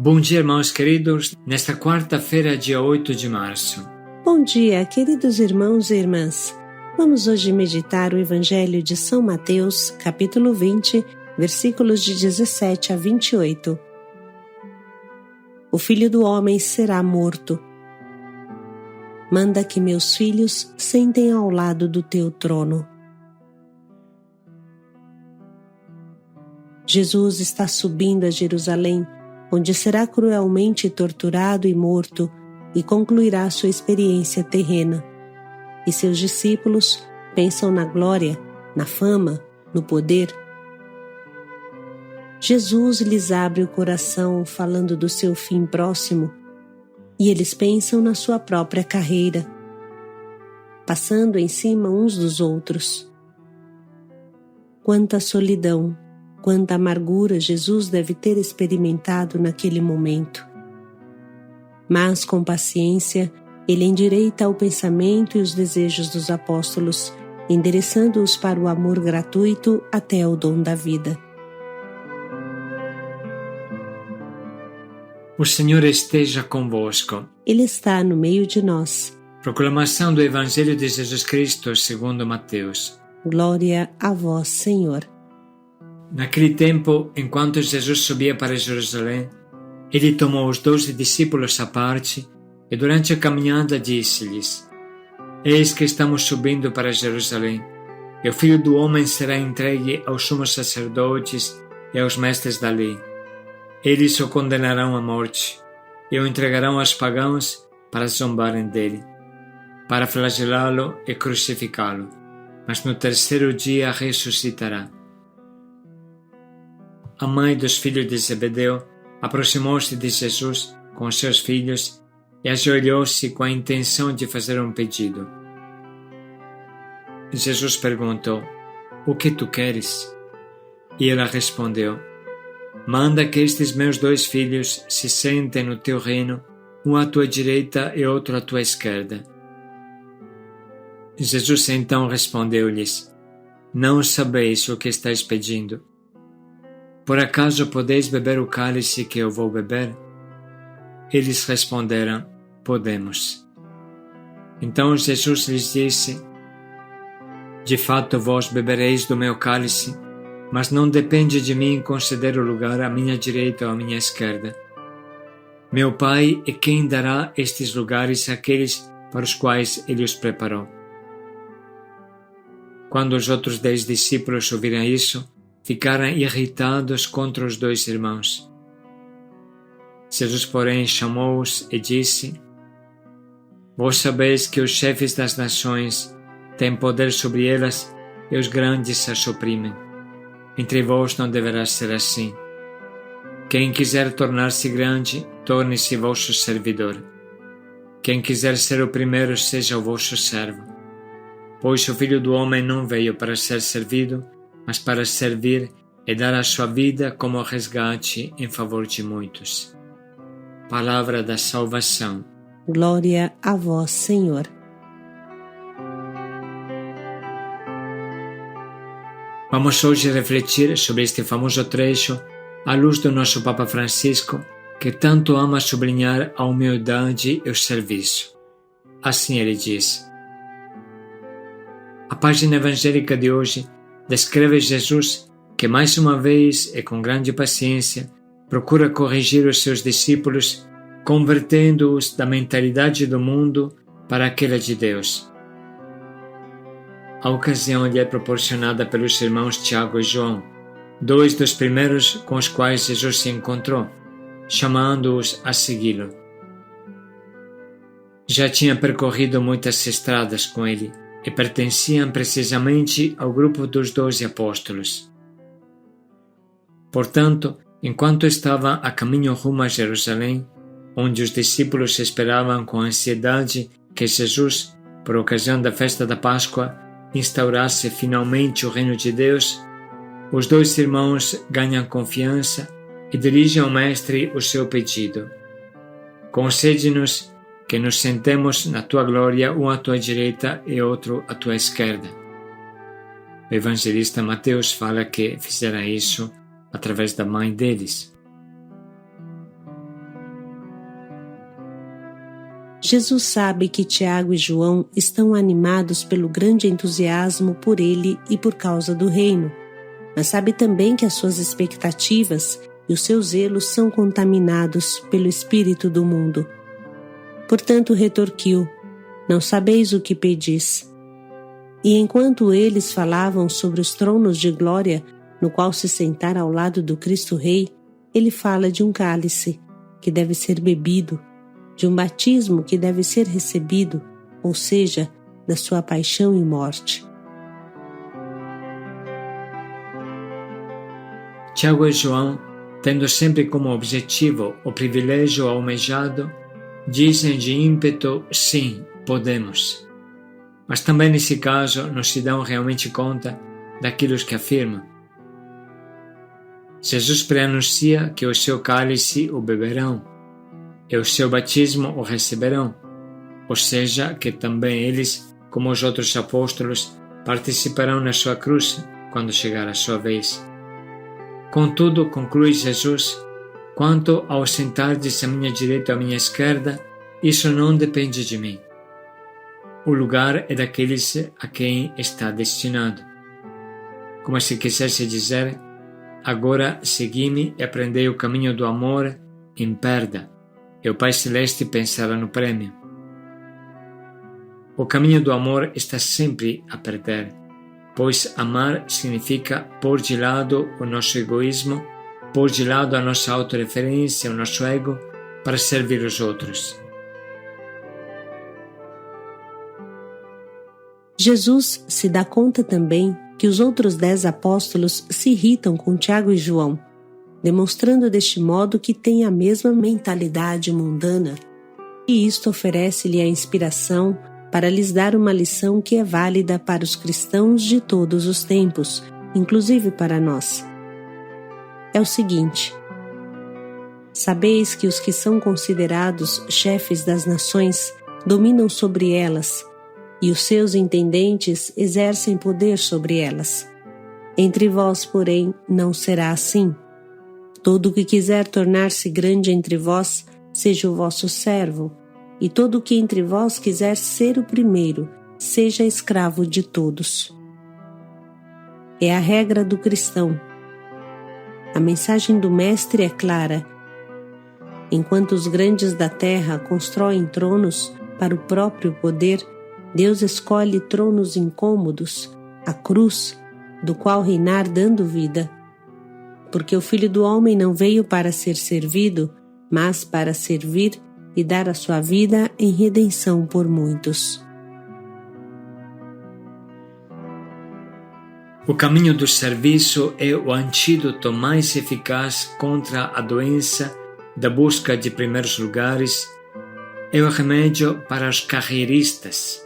Bom dia, irmãos queridos, nesta quarta-feira, dia 8 de março. Bom dia, queridos irmãos e irmãs. Vamos hoje meditar o Evangelho de São Mateus, capítulo 20, versículos de 17 a 28. O Filho do Homem será morto. Manda que meus filhos sentem ao lado do teu trono. Jesus está subindo a Jerusalém, onde será cruelmente torturado e morto, e concluirá sua experiência terrena. E seus discípulos pensam na glória, na fama, no poder. Jesus lhes abre o coração falando do seu fim próximo, e eles pensam na sua própria carreira, passando em cima uns dos outros. Quanta solidão! Quanta amargura Jesus deve ter experimentado naquele momento. Mas, com paciência, ele endireita o pensamento e os desejos dos apóstolos, endereçando-os para o amor gratuito até o dom da vida. O Senhor esteja convosco. Ele está no meio de nós. Proclamação do Evangelho de Jesus Cristo segundo Mateus. Glória a vós, Senhor. Naquele tempo, enquanto Jesus subia para Jerusalém, ele tomou os 12 discípulos à parte e durante a caminhada disse-lhes: Eis que estamos subindo para Jerusalém, e o Filho do Homem será entregue aos sumos sacerdotes e aos mestres da lei. Eles o condenarão à morte e o entregarão aos pagãos para zombarem dele, para flagelá-lo e crucificá-lo, mas no terceiro dia ressuscitará. A mãe dos filhos de Zebedeu aproximou-se de Jesus com seus filhos e ajoelhou-se com a intenção de fazer um pedido. Jesus perguntou: O que tu queres? E ela respondeu: Manda que estes meus 2 filhos se sentem no teu reino, um à tua direita e outro à tua esquerda. Jesus então respondeu-lhes: Não sabeis o que estáis pedindo. Por acaso podeis beber o cálice que eu vou beber? Eles responderam: Podemos. Então Jesus lhes disse: De fato vós bebereis do meu cálice, mas não depende de mim conceder o lugar à minha direita ou à minha esquerda. Meu Pai é quem dará estes lugares àqueles para os quais Ele os preparou. Quando os outros 10 discípulos ouviram isso, ficaram irritados contra os 2 irmãos. Jesus, porém, chamou-os e disse: Vós sabeis que os chefes das nações têm poder sobre elas e os grandes as oprimem. Entre vós não deverá ser assim. Quem quiser tornar-se grande, torne-se vosso servidor. Quem quiser ser o primeiro, seja o vosso servo. Pois o Filho do Homem não veio para ser servido, mas para servir e dar a sua vida como resgate em favor de muitos. Palavra da salvação. Glória a vós, Senhor. Vamos hoje refletir sobre este famoso trecho à luz do nosso Papa Francisco, que tanto ama sublinhar a humildade e o serviço. Assim ele diz. A página evangélica de hoje descreve Jesus que mais uma vez e com grande paciência procura corrigir os seus discípulos, convertendo-os da mentalidade do mundo para aquela de Deus. A ocasião lhe é proporcionada pelos irmãos Tiago e João, 2 dos primeiros com os quais Jesus se encontrou, chamando-os a segui-lo. Já tinha percorrido muitas estradas com ele, e pertenciam precisamente ao grupo dos 12 apóstolos. Portanto, enquanto estava a caminho rumo a Jerusalém, onde os discípulos esperavam com ansiedade que Jesus, por ocasião da festa da Páscoa, instaurasse finalmente o reino de Deus, os 2 irmãos ganham confiança e dirigem ao Mestre o seu pedido: Concede-nos que nos sentemos na tua glória, um à tua direita e outro à tua esquerda. O evangelista Mateus fala que fizeram isso através da mãe deles. Jesus sabe que Tiago e João estão animados pelo grande entusiasmo por ele e por causa do reino, mas sabe também que as suas expectativas e os seus zelos são contaminados pelo espírito do mundo. Portanto, retorquiu: não sabeis o que pedis. E enquanto eles falavam sobre os tronos de glória, no qual se sentara ao lado do Cristo Rei, ele fala de um cálice que deve ser bebido, de um batismo que deve ser recebido, ou seja, da sua paixão e morte. Tiago e João, tendo sempre como objetivo o privilégio almejado, dizem de ímpeto: sim, podemos. Mas também nesse caso não se dão realmente conta daquilo que afirmam. Jesus preanuncia que o seu cálice o beberão, e o seu batismo o receberão, ou seja, que também eles, como os outros apóstolos, participarão na sua cruz quando chegar a sua vez. Contudo, conclui Jesus, quanto ao sentar-se à minha direita ou à minha esquerda, isso não depende de mim. O lugar é daqueles a quem está destinado. Como se quisesse dizer: agora segui-me e aprendei o caminho do amor em perda, e o Pai Celeste pensará no prêmio. O caminho do amor está sempre a perder, pois amar significa pôr de lado o nosso egoísmo, pôr de lado a nossa autorreferência, o nosso ego, para servir os outros. Jesus se dá conta também que os outros 10 apóstolos se irritam com Tiago e João, demonstrando deste modo que têm a mesma mentalidade mundana, e isto oferece-lhe a inspiração para lhes dar uma lição que é válida para os cristãos de todos os tempos, inclusive para nós. É o seguinte: sabeis que os que são considerados chefes das nações dominam sobre elas, e os seus intendentes exercem poder sobre elas. Entre vós, porém, não será assim. Todo o que quiser tornar-se grande entre vós, seja o vosso servo, e todo o que entre vós quiser ser o primeiro, seja escravo de todos. É a regra do cristão. A mensagem do Mestre é clara. Enquanto os grandes da terra constroem tronos para o próprio poder, Deus escolhe tronos incômodos, a cruz, do qual reinar dando vida. Porque o Filho do Homem não veio para ser servido, mas para servir e dar a sua vida em redenção por muitos. O caminho do serviço é o antídoto mais eficaz contra a doença da busca de primeiros lugares, é o remédio para os carreiristas,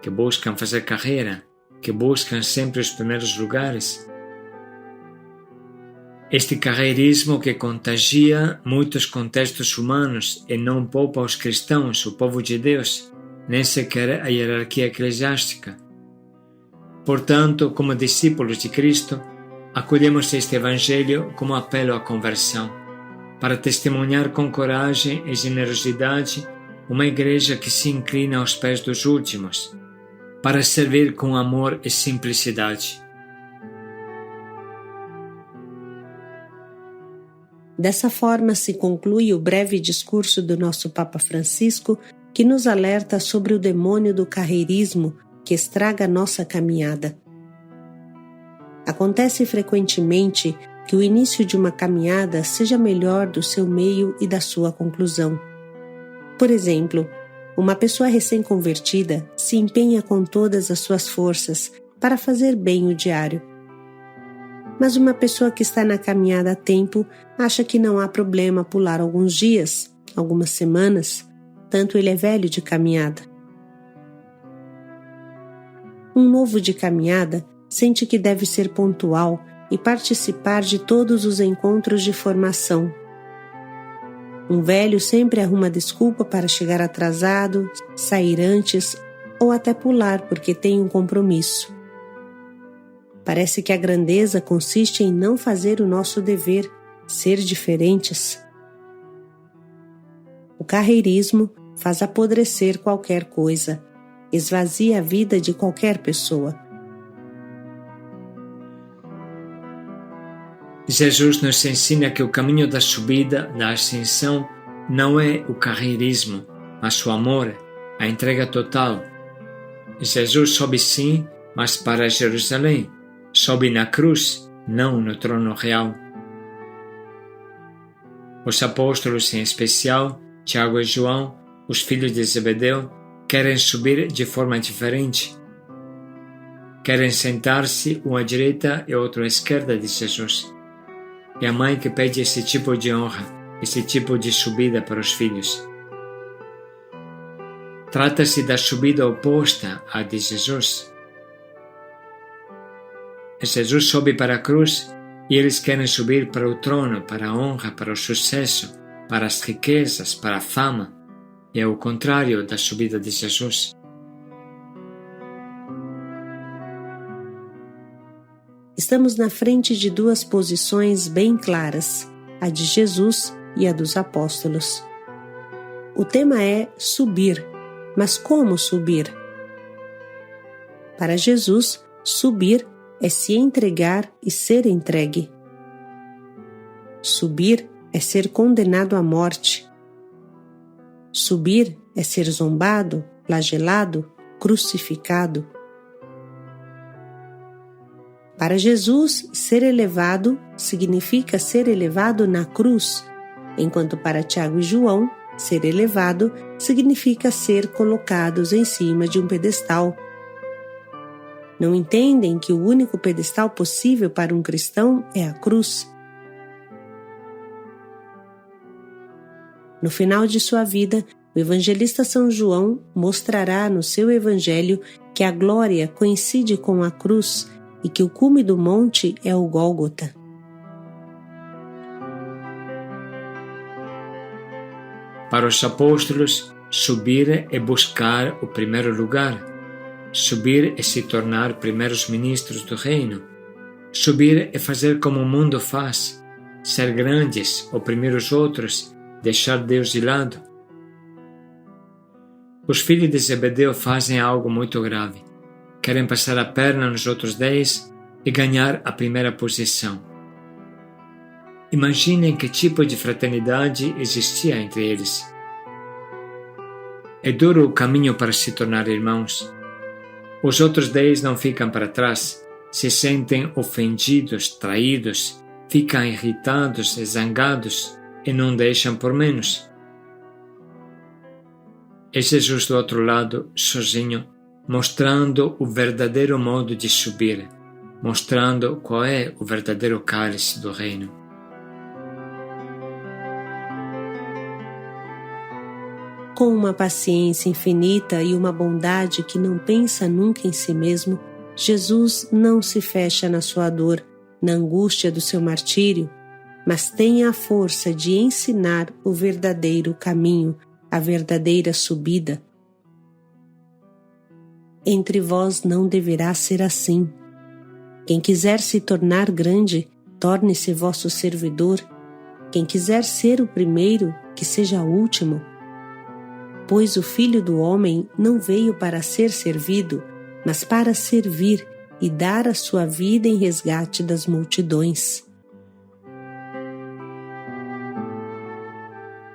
que buscam fazer carreira, que buscam sempre os primeiros lugares. Este carreirismo que contagia muitos contextos humanos e não poupa os cristãos, o povo de Deus, nem sequer a hierarquia eclesiástica. Portanto, como discípulos de Cristo, acolhemos este Evangelho como apelo à conversão, para testemunhar com coragem e generosidade uma igreja que se inclina aos pés dos últimos, para servir com amor e simplicidade. Dessa forma se conclui o breve discurso do nosso Papa Francisco, que nos alerta sobre o demônio do carreirismo que estraga nossa caminhada. Acontece frequentemente que o início de uma caminhada seja melhor do seu meio e da sua conclusão. Por exemplo, uma pessoa recém-convertida se empenha com todas as suas forças para fazer bem o diário. Mas uma pessoa que está na caminhada há tempo acha que não há problema pular alguns dias, algumas semanas, tanto ele é velho de caminhada. Um novo de caminhada sente que deve ser pontual e participar de todos os encontros de formação. Um velho sempre arruma desculpa para chegar atrasado, sair antes ou até pular porque tem um compromisso. Parece que a grandeza consiste em não fazer o nosso dever, ser diferentes. O carreirismo faz apodrecer qualquer coisa, esvazia a vida de qualquer pessoa. Jesus nos ensina que o caminho da subida, da ascensão, não é o carreirismo, mas o amor, a entrega total. Jesus sobe sim, mas para Jerusalém. Sobe na cruz, não no trono real. Os apóstolos, em especial, Tiago e João, os filhos de Zebedeu, querem subir de forma diferente. Querem sentar-se um à direita e outro à esquerda de Jesus. É a mãe que pede esse tipo de honra, esse tipo de subida para os filhos. Trata-se da subida oposta à de Jesus. Jesus sobe para a cruz e eles querem subir para o trono, para a honra, para o sucesso, para as riquezas, para a fama. E é o contrário da subida de Jesus. Estamos na frente de duas posições bem claras, a de Jesus e a dos apóstolos. O tema é subir, mas como subir? Para Jesus, subir é se entregar e ser entregue. Subir é ser condenado à morte. Subir é ser zombado, flagelado, crucificado. Para Jesus, ser elevado significa ser elevado na cruz, enquanto para Tiago e João, ser elevado significa ser colocados em cima de um pedestal. Não entendem que o único pedestal possível para um cristão é a cruz? No final de sua vida, o evangelista São João mostrará no seu evangelho que a glória coincide com a cruz e que o cume do monte é o Gólgota. Para os apóstolos, subir é buscar o primeiro lugar. Subir é se tornar primeiros ministros do reino. Subir é fazer como o mundo faz, ser grandes, oprimir os outros, deixar Deus de lado. Os filhos de Zebedeu fazem algo muito grave. Querem passar a perna nos outros 10 e ganhar a primeira posição. Imaginem que tipo de fraternidade existia entre eles. É duro o caminho para se tornar irmãos. Os outros 10 não ficam para trás, se sentem ofendidos, traídos, ficam irritados e zangados e não deixam por menos. É Jesus do outro lado, sozinho, mostrando o verdadeiro modo de subir, mostrando qual é o verdadeiro cálice do reino. Com uma paciência infinita e uma bondade que não pensa nunca em si mesmo, Jesus não se fecha na sua dor, na angústia do seu martírio, mas tem a força de ensinar o verdadeiro caminho, a verdadeira subida. Entre vós não deverá ser assim. Quem quiser se tornar grande, torne-se vosso servidor. Quem quiser ser o primeiro, que seja o último. Pois o Filho do Homem não veio para ser servido, mas para servir e dar a sua vida em resgate das multidões.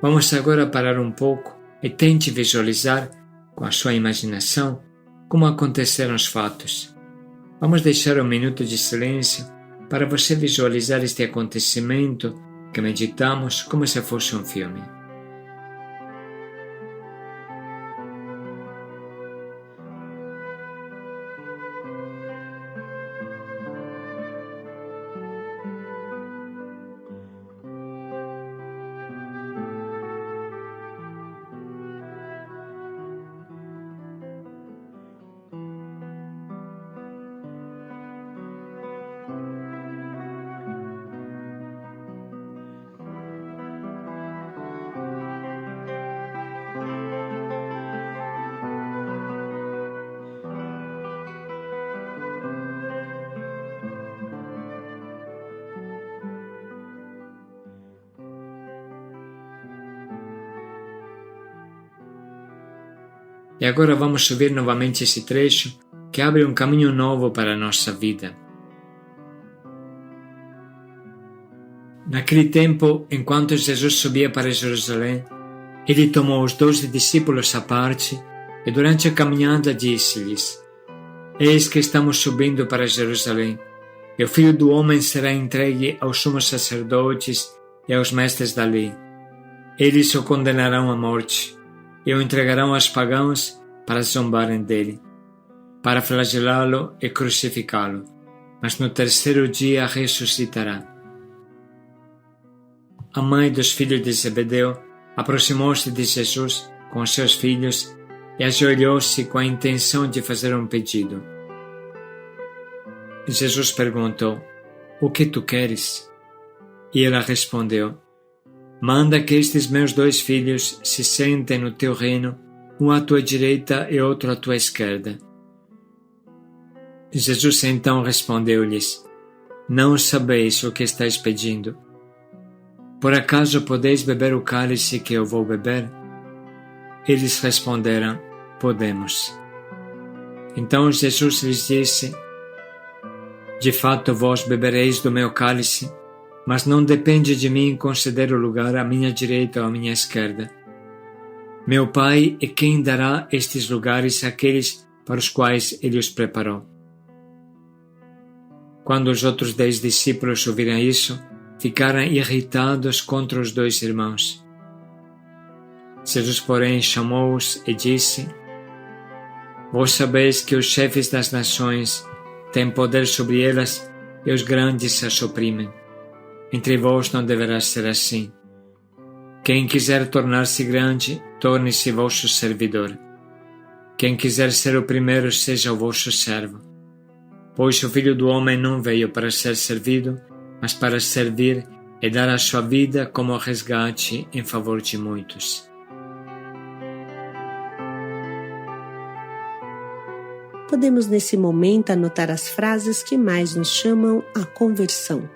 Vamos agora parar um pouco e tente visualizar, com a sua imaginação, como aconteceram os fatos. Vamos deixar um minuto de silêncio para você visualizar este acontecimento que meditamos como se fosse um filme. E agora vamos ouvir novamente esse trecho que abre um caminho novo para a nossa vida. Naquele tempo, enquanto Jesus subia para Jerusalém, ele tomou os 12 discípulos à parte e durante a caminhada disse-lhes: Eis que estamos subindo para Jerusalém, e o Filho do Homem será entregue aos sumos sacerdotes e aos mestres da lei. Eles o condenarão à morte e o entregarão aos pagãos para zombarem dele, para flagelá-lo e crucificá-lo, mas no terceiro dia ressuscitará. A mãe dos filhos de Zebedeu aproximou-se de Jesus com seus filhos e ajoelhou-se com a intenção de fazer um pedido. Jesus perguntou: O que tu queres? E ela respondeu: Manda que estes meus 2 filhos se sentem no teu reino, um à tua direita e outro à tua esquerda. Jesus então respondeu-lhes: Não sabeis o que estáis pedindo. Por acaso podeis beber o cálice que eu vou beber? Eles responderam: Podemos. Então Jesus lhes disse: De fato vós bebereis do meu cálice, mas não depende de mim conceder o lugar à minha direita ou à minha esquerda. Meu Pai é quem dará estes lugares àqueles para os quais Ele os preparou. Quando os outros 10 discípulos ouviram isso, ficaram irritados contra os 2 irmãos. Jesus, porém, chamou-os e disse: Vós sabeis que os chefes das nações têm poder sobre elas e os grandes as oprimem. Entre vós não deverá ser assim. Quem quiser tornar-se grande, torne-se vosso servidor. Quem quiser ser o primeiro, seja o vosso servo. Pois o Filho do Homem não veio para ser servido, mas para servir e dar a sua vida como resgate em favor de muitos. Podemos nesse momento anotar as frases que mais nos chamam à conversão.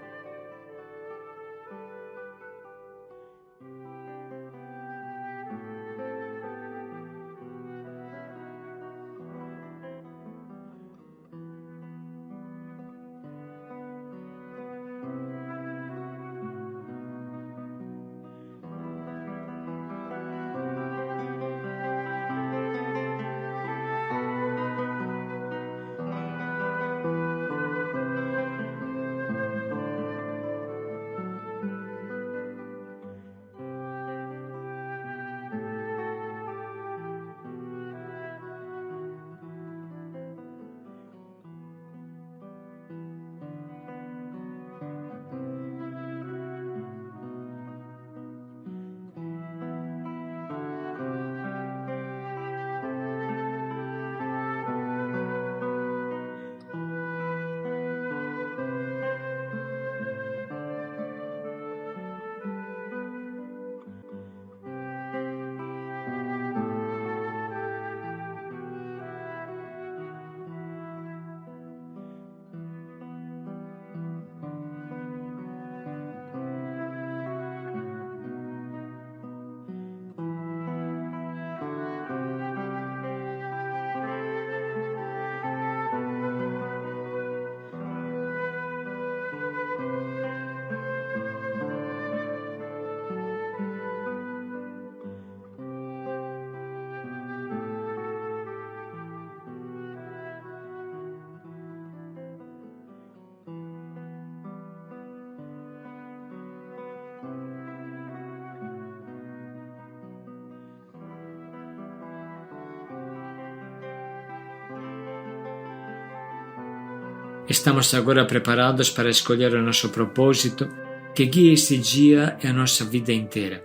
Estamos agora preparados para escolher o nosso propósito, que guia esse dia e a nossa vida inteira.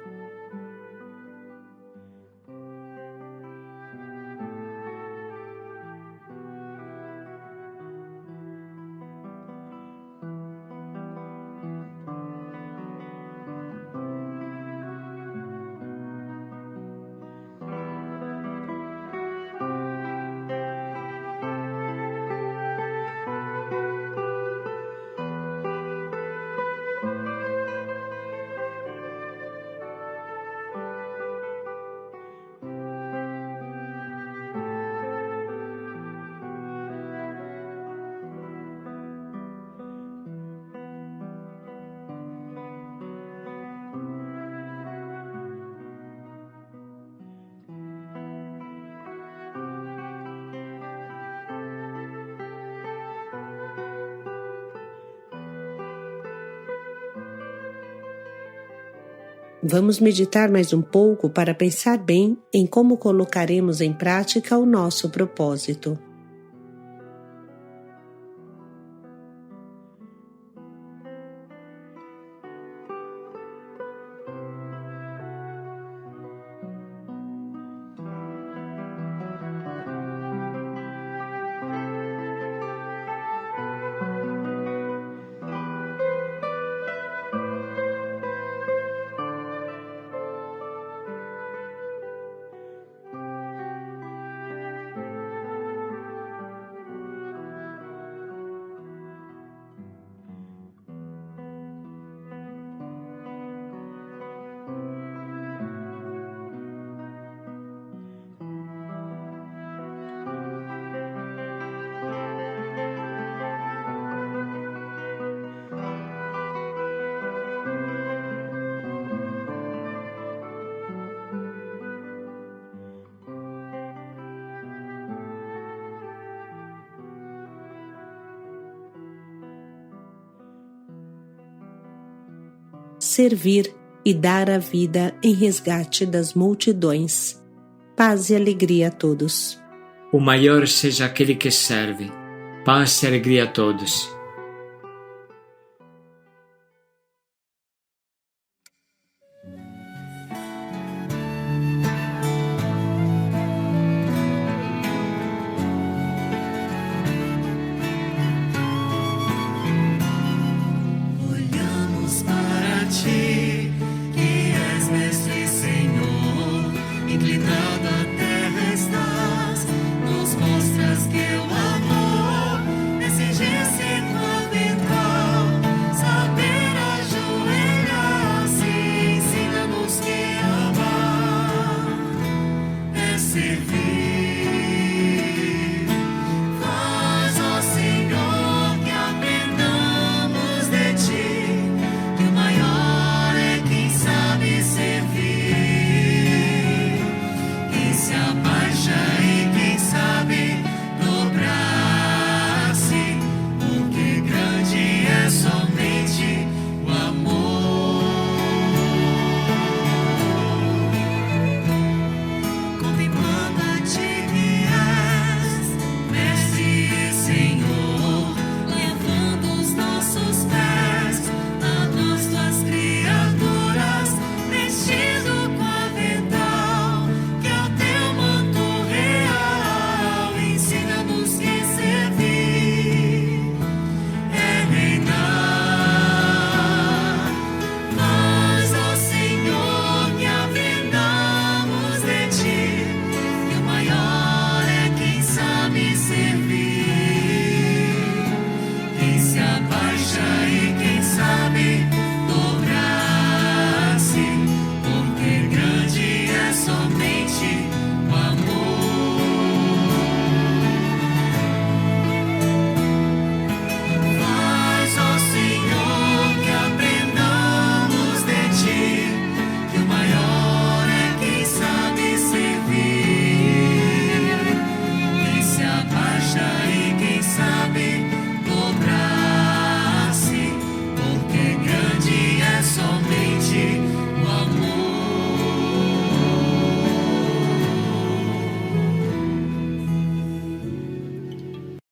Vamos meditar mais um pouco para pensar bem em como colocaremos em prática o nosso propósito. Servir e dar a vida em resgate das multidões. Paz e alegria a todos. O maior seja aquele que serve. Paz e alegria a todos.